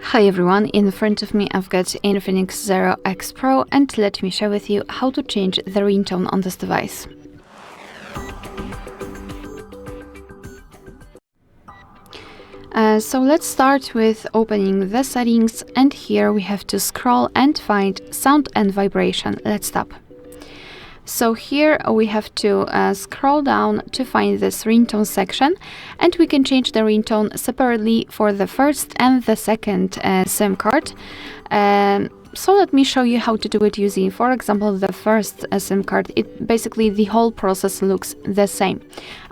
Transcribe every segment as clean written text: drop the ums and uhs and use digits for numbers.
Hi everyone, in front of me I've got INFINIX Zero X Pro, and let me share with you how to change the ringtone on this device. So let's start with opening the settings, and here we have to scroll and find sound and vibration. Let's tap. So here we have to scroll down to find this ringtone section, and we can change the ringtone separately for the first and the second SIM card. So let me show you how to do it using, for example, the first SIM card. Basically the whole process looks the same.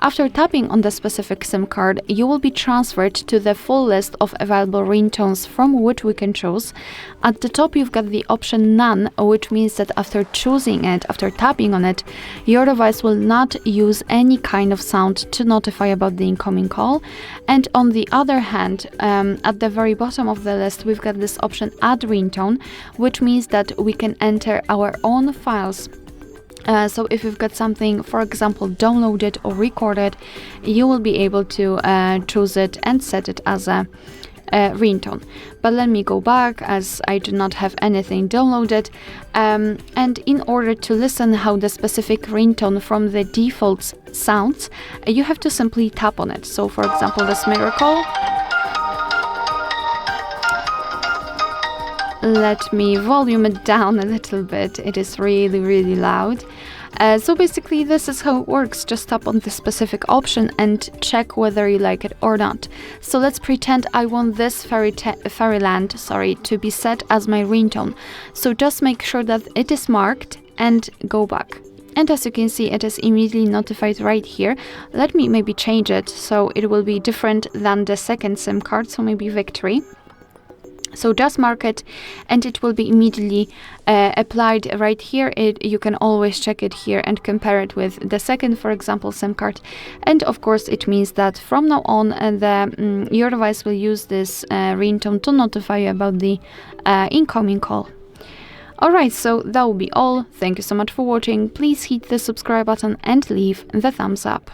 After tapping on the specific SIM card, you will be transferred to the full list of available ringtones from which we can choose. At the top you've got the option None, which means that after choosing it, after tapping on it, your device will not use any kind of sound to notify about the incoming call. And on the other hand, at the very bottom of the list we've got this option Add Ringtone, which means that we can enter our own files. So if you've got something, for example, downloaded or recorded, you will be able to choose it and set it as a ringtone. But let me go back, as I do not have anything downloaded, and in order to listen how the specific ringtone from the default sounds, you have to simply tap on it. So for example, this miracle. Let me volume it down a little bit, it is really loud. So basically this is how it works. Just tap on the specific option and check whether you like it or not. So let's pretend I want this fairyland to be set as my ringtone. So just make sure that it is marked and go back. And as you can see, it is immediately notified right here. Let me maybe change it so it will be different than the second SIM card, so maybe Victory. So just mark it and it will be immediately applied right here. You can always check it here and compare it with the second, for example, SIM card. And of course it means that from now on your device will use this ringtone to notify you about the incoming call. Alright, so that will be all. Thank you so much for watching. Please hit the subscribe button and leave the thumbs up.